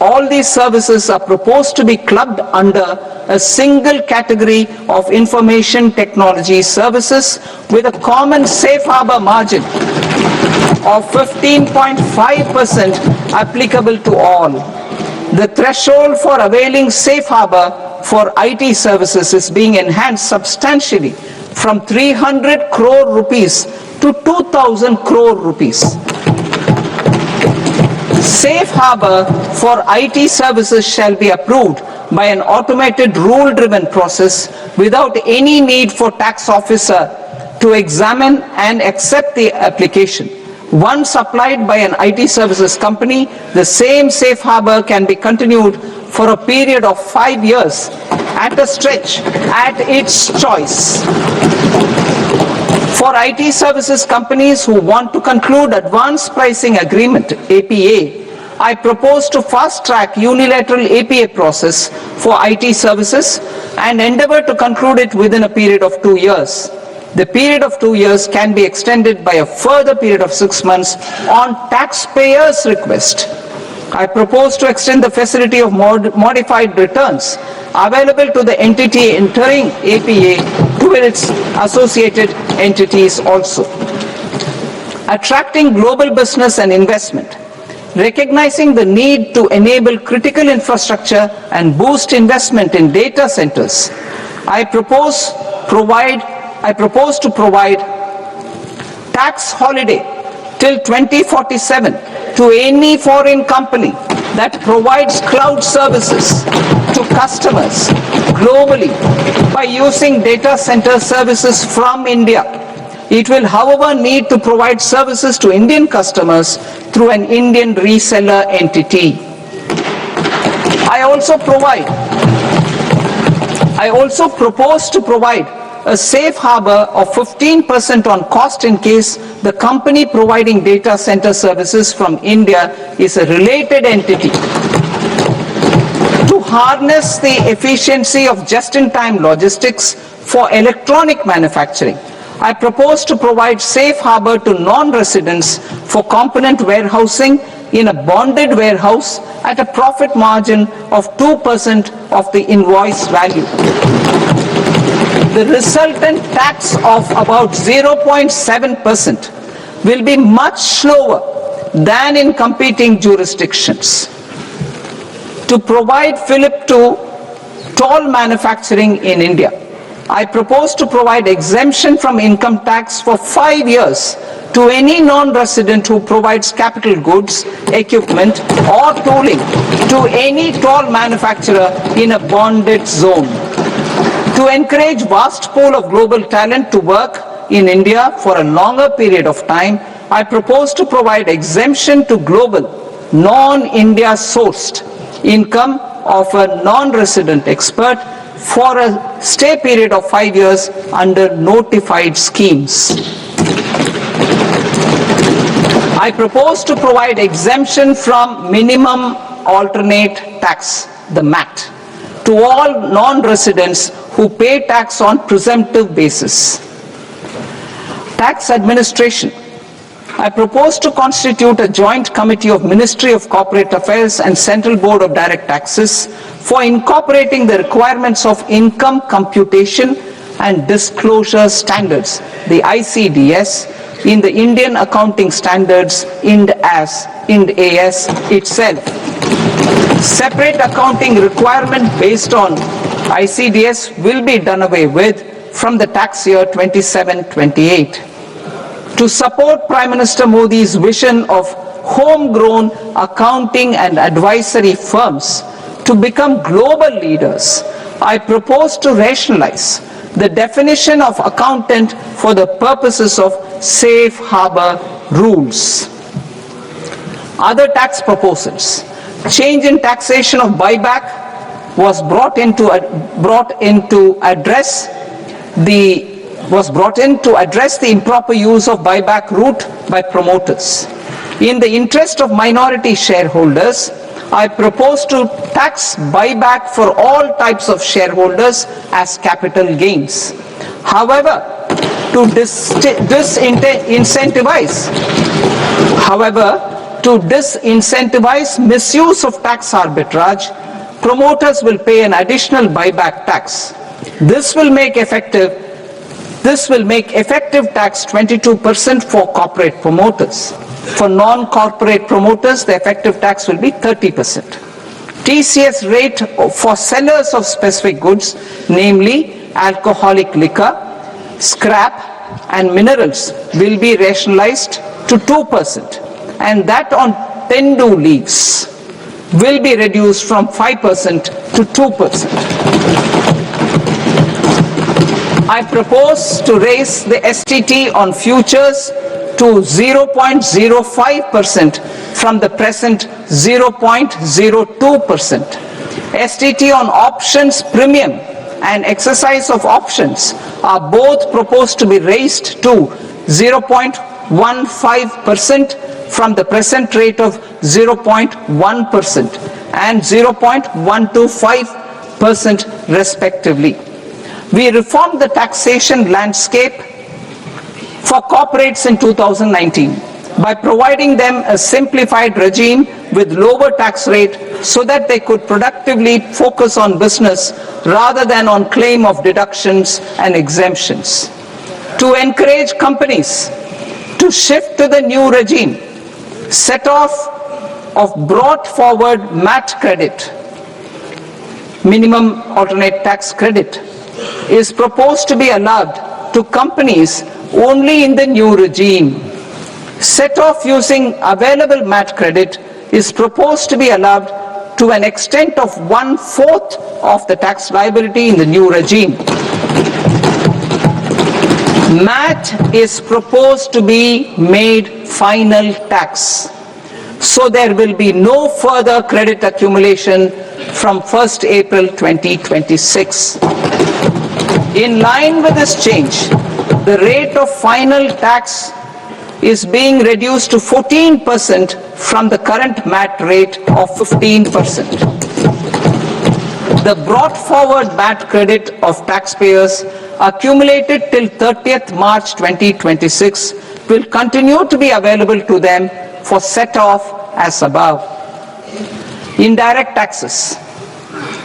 All these services are proposed to be clubbed under a single category of information technology services with a common safe harbor margin of 15.5% applicable to all. The threshold for availing safe harbor for IT services is being enhanced substantially from 300 crore rupees to 2,000 crore rupees. Safe harbor for IT services shall be approved by an automated rule-driven process without any need for tax officer to examine and accept the application. Once applied by an IT services company, the same safe harbor can be continued for a period of 5 years at a stretch at its choice. For IT services companies who want to conclude advanced pricing agreement, APA, I propose to fast-track unilateral APA process for IT services and endeavor to conclude it within a period of 2 years. The period of 2 years can be extended by a further period of 6 months on taxpayers' request. I propose to extend the facility of modified returns available to the entity entering APA to its associated entities also. Attracting global business and investment. Recognizing the need to enable critical infrastructure and boost investment in data centers, I propose to provide tax holiday till 2047 to any foreign company that provides cloud services to customers globally by using data center services from India. It will, however, need to provide services to Indian customers through an Indian reseller entity. I also propose to provide a safe harbor of 15% on cost in case the company providing data center services from India is a related entity. To harness the efficiency of just-in-time logistics for electronic manufacturing, I propose to provide safe harbor to non-residents for component warehousing in a bonded warehouse at a profit margin of 2% of the invoice value. The resultant tax of about 0.7% will be much lower than in competing jurisdictions. To provide fillip to toll manufacturing in India, I propose to provide exemption from income tax for 5 years to any non-resident who provides capital goods, equipment, or tooling to any toll manufacturer in a bonded zone. To encourage vast pool of global talent to work in India for a longer period of time, I propose to provide exemption to global, non-India sourced income of a non-resident expert for a stay period of 5 years under notified schemes. I propose to provide exemption from minimum alternate tax, the MAT, to all non-residents who pay tax on presumptive basis. Tax administration. I propose to constitute a joint committee of Ministry of Corporate Affairs and Central Board of Direct Taxes for incorporating the requirements of income computation and Disclosure Standards, the ICDS, in the Indian Accounting Standards, Ind AS itself. Separate accounting requirement based on ICDS will be done away with from the tax year 27-28. To support Prime Minister Modi's vision of homegrown accounting and advisory firms to become global leaders, I propose to rationalize the definition of accountant for the purposes of safe harbor rules. Other tax proposals. Change in taxation of buyback was brought in to address the improper use of buyback route by promoters. In the interest of minority shareholders, I propose to tax buyback for all types of shareholders as capital gains. However, to disincentivize misuse of tax arbitrage, promoters will pay an additional buyback tax. This will make effective tax 22% for corporate promoters. For non-corporate promoters, the effective tax will be 30%. TCS rate for sellers of specific goods, namely alcoholic liquor, scrap and minerals, will be rationalized to 2%, and that on tendu leaves will be reduced from 5% to 2%. I propose to raise the STT on futures to 0.05% from the present 0.02%. STT on options premium and exercise of options are both proposed to be raised to 0.15% from the present rate of 0.1% and 0.125% respectively. We reformed the taxation landscape for corporates in 2019 by providing them a simplified regime with lower tax rate so that they could productively focus on business rather than on claim of deductions and exemptions. To encourage companies to shift to the new regime, set off of brought forward MAT credit, minimum alternate tax credit, is proposed to be allowed to companies only in the new regime. Set off using available MAT credit is proposed to be allowed to an extent of 1/4 of the tax liability in the new regime. MAT is proposed to be made final tax, so there will be no further credit accumulation from 1st April 2026. In line with this change, the rate of final tax is being reduced to 14% from the current MAT rate of 15%. The brought forward MAT credit of taxpayers accumulated till 30th March 2026 will continue to be available to them for set off as above. Indirect taxes.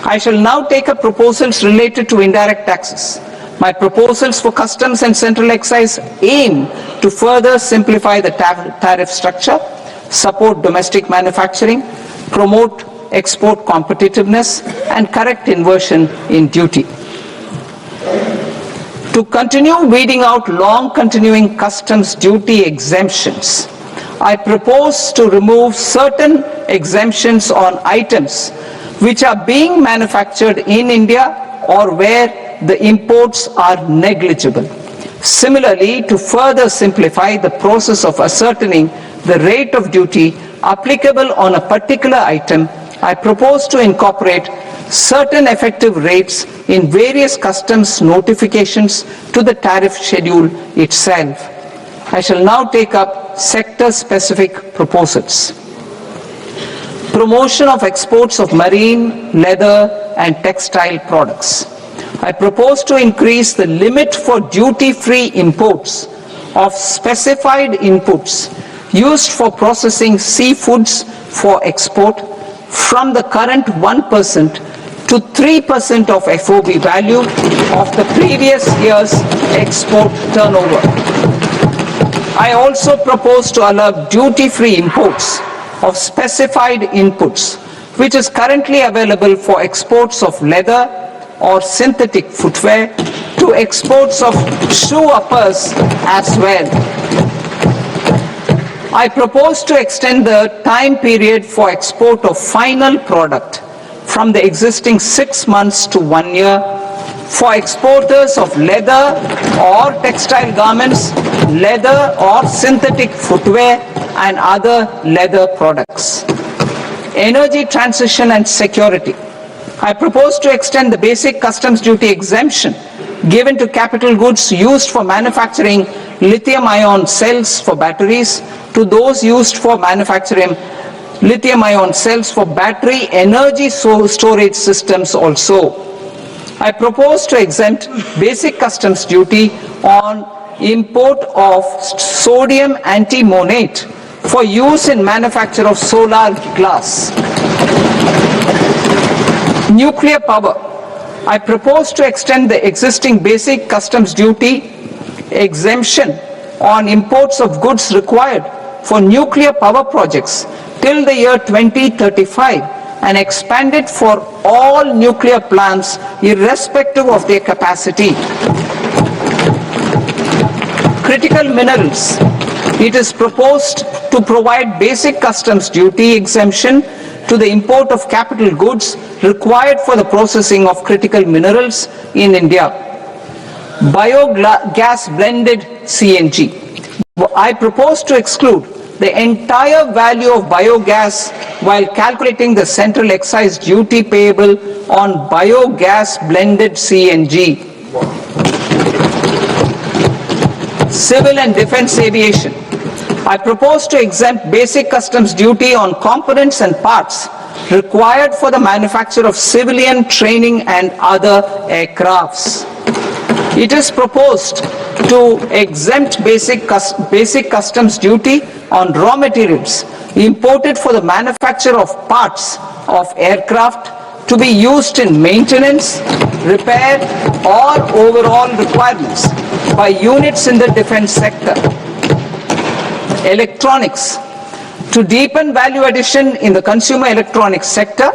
I shall now take up proposals related to indirect taxes. My proposals for customs and central excise aim to further simplify the tariff structure, support domestic manufacturing, promote export competitiveness, and correct inversion in duty. To continue weeding out long continuing customs duty exemptions, I propose to remove certain exemptions on items which are being manufactured in India or where the imports are negligible. Similarly, to further simplify the process of ascertaining the rate of duty applicable on a particular item, I propose to incorporate certain effective rates in various customs notifications to the tariff schedule itself. I shall now take up sector-specific proposals. Promotion of exports of marine, leather, and textile products. I propose to increase the limit for duty-free imports of specified inputs used for processing seafoods for export from the current 1% to 3% of FOB value of the previous year's export turnover. I also propose to allow duty-free imports of specified inputs, which is currently available for exports of leather or synthetic footwear, to exports of shoe uppers as well. I propose to extend the time period for export of final product from the existing 6 months to 1 year for exporters of leather or textile garments, leather or synthetic footwear, and other leather products. Energy transition and security. I propose to extend the basic customs duty exemption given to capital goods used for manufacturing lithium-ion cells for batteries to those used for manufacturing lithium-ion cells for battery energy storage systems also. I propose to exempt basic customs duty on import of sodium antimonate for use in manufacture of solar glass. Nuclear power. I propose to extend the existing basic customs duty exemption on imports of goods required for nuclear power projects till the year 2035 and expand it for all nuclear plants irrespective of their capacity. Critical minerals. It is proposed to provide basic customs duty exemption to the import of capital goods required for the processing of critical minerals in India. Biogas blended CNG. I propose to exclude the entire value of biogas while calculating the central excise duty payable on biogas blended CNG. Civil and defense aviation. I propose to exempt basic customs duty on components and parts required for the manufacture of civilian training and other aircrafts. It is proposed to exempt basic customs duty on raw materials imported for the manufacture of parts of aircraft to be used in maintenance, repair, or overall requirements by units in the defense sector. Electronics. To deepen value addition in the consumer electronics sector,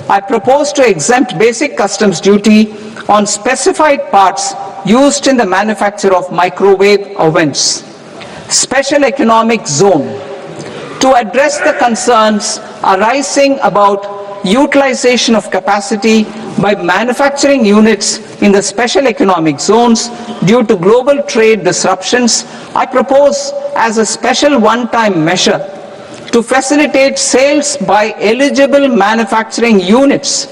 I propose to exempt basic customs duty on specified parts used in the manufacture of microwave ovens. Special economic zone. To address the concerns arising about utilization of capacity by manufacturing units in the special economic zones due to global trade disruptions, I propose as a special one-time measure to facilitate sales by eligible manufacturing units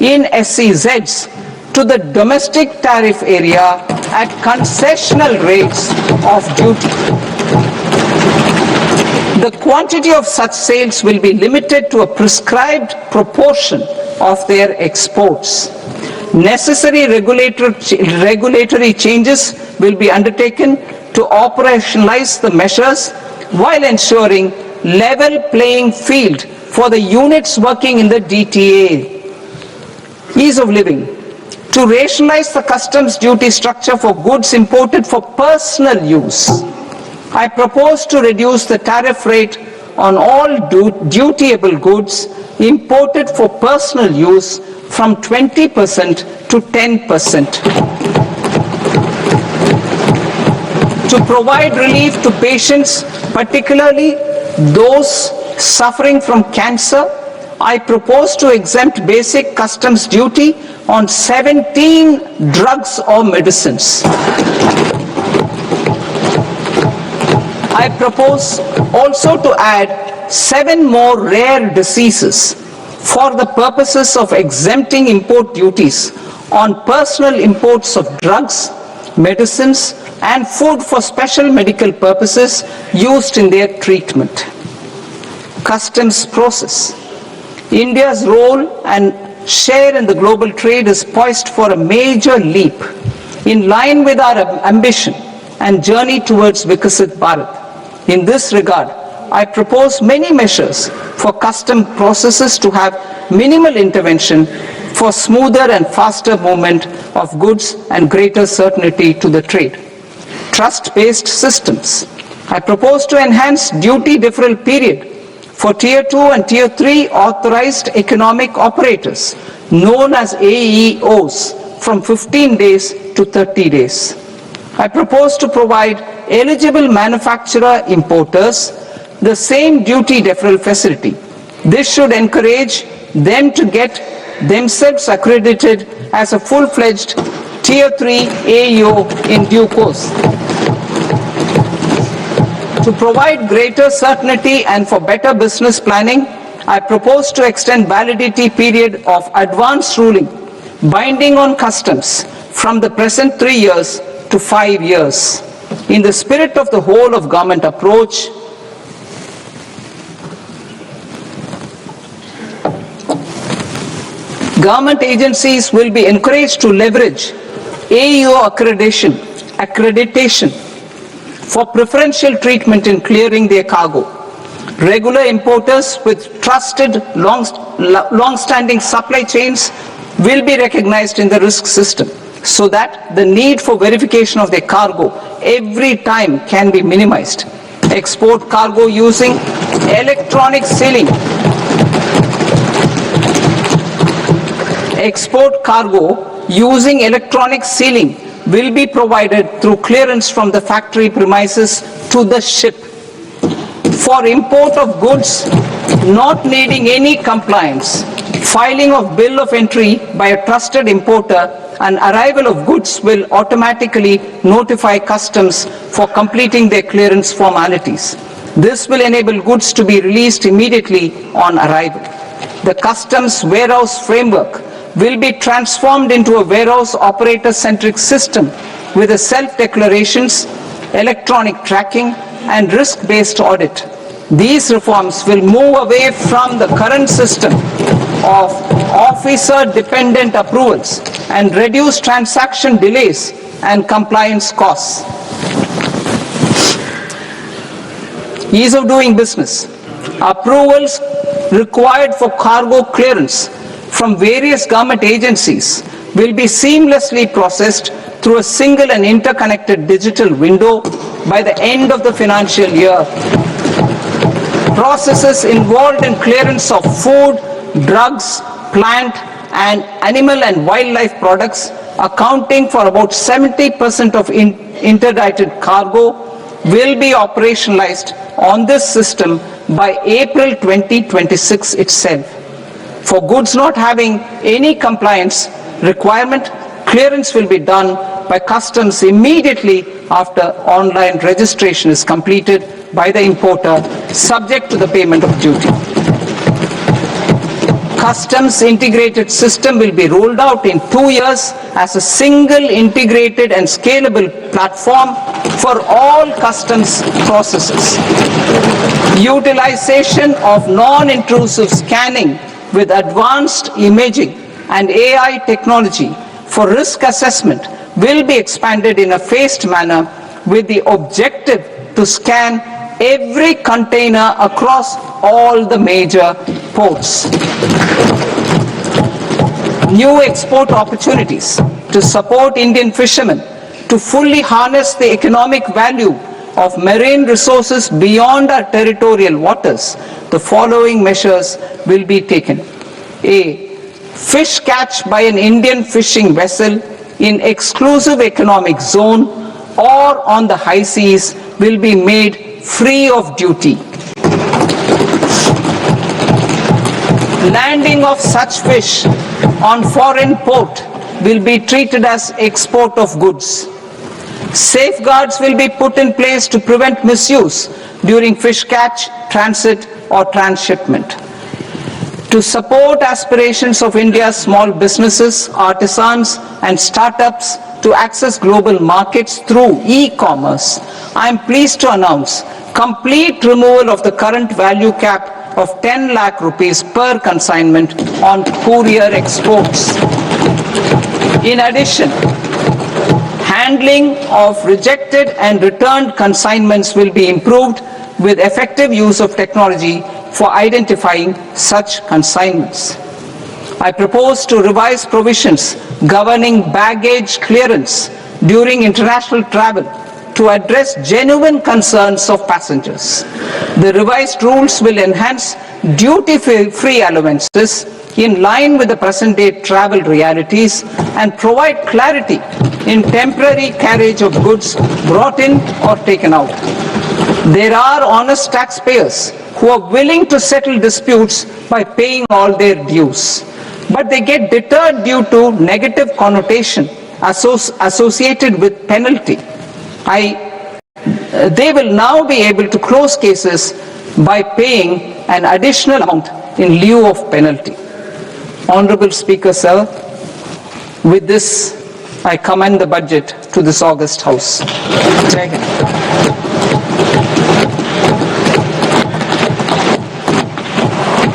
in SEZs to the domestic tariff area at concessional rates of duty. The quantity of such sales will be limited to a prescribed proportion of their exports. Necessary regulatory changes will be undertaken to operationalize the measures while ensuring level playing field for the units working in the DTA. Ease of living. To rationalize the customs duty structure for goods imported for personal use, I propose to reduce the tariff rate on all dutiable goods imported for personal use from 20% to 10%. To provide relief to patients, particularly those suffering from cancer, I propose to exempt basic customs duty on 17 drugs or medicines. I propose also to add 7 more rare diseases for the purposes of exempting import duties on personal imports of drugs, medicines, and food for special medical purposes used in their treatment. Customs process. India's role and share in the global trade is poised for a major leap in line with our ambition and journey towards Vikasit Bharat. In this regard, I propose many measures for custom processes to have minimal intervention for smoother and faster movement of goods and greater certainty to the trade. Trust-based systems. I propose to enhance duty deferral period for Tier 2 and Tier 3 authorized economic operators, known as AEOs, from 15 days to 30 days. I propose to provide eligible manufacturer importers the same duty deferral facility. This should encourage them to get themselves accredited as a full-fledged Tier 3 AEO in due course. To provide greater certainty and for better business planning, I propose to extend validity period of advance ruling binding on customs from the present 3 years to 5 years. In the spirit of the whole of government approach, government agencies will be encouraged to leverage AEO accreditation for preferential treatment in clearing their cargo. Regular importers with trusted long-standing supply chains will be recognized in the risk system so that the need for verification of their cargo every time can be minimized. Export cargo using electronic sealing. Export cargo using electronic sealing will be provided through clearance from the factory premises to the ship. For import of goods not needing any compliance, filing of bill of entry by a trusted importer and arrival of goods will automatically notify customs for completing their clearance formalities. This will enable goods to be released immediately on arrival. The customs warehouse framework will be transformed into a warehouse operator-centric system with a self-declarations, electronic tracking, and risk-based audit. These reforms will move away from the current system of officer-dependent approvals and reduce transaction delays and compliance costs. Ease of doing business. Approvals required for cargo clearance from various government agencies will be seamlessly processed through a single and interconnected digital window by the end of the financial year. Processes involved in clearance of food, drugs, plant and animal and wildlife products, accounting for about 70% of interdicted cargo, will be operationalized on this system by April 2026 itself. For goods not having any compliance requirement, clearance will be done by customs immediately after online registration is completed by the importer, subject to the payment of duty. Customs integrated system will be rolled out in 2 years as a single integrated and scalable platform for all customs processes. Utilization of non-intrusive scanning with advanced imaging and AI technology for risk assessment will be expanded in a phased manner with the objective to scan every container across all the major ports. New export opportunities to support Indian fishermen to fully harness the economic value of marine resources beyond our territorial waters. The following measures will be taken. A. Fish catch by an Indian fishing vessel in exclusive economic zone or on the high seas will be made free of duty. Landing of such fish on foreign port will be treated as export of goods. Safeguards will be put in place to prevent misuse during fish catch, transit or transshipment. To support aspirations of India's small businesses, artisans and startups to access global markets through e-commerce, I am pleased to announce complete removal of the current value cap of 10 lakh rupees per consignment on courier exports. In addition, handling of rejected and returned consignments will be improved with effective use of technology for identifying such consignments. I propose to revise provisions governing baggage clearance during international travel to address genuine concerns of passengers. The revised rules will enhance duty-free allowances in line with the present-day travel realities and provide clarity in temporary carriage of goods brought in or taken out. There are honest taxpayers who are willing to settle disputes by paying all their dues, but they get deterred due to negative connotation associated with penalty. They will now be able to close cases by paying an additional amount in lieu of penalty. Honorable Speaker, sir, with this I commend the budget to this august House. Jai Hind.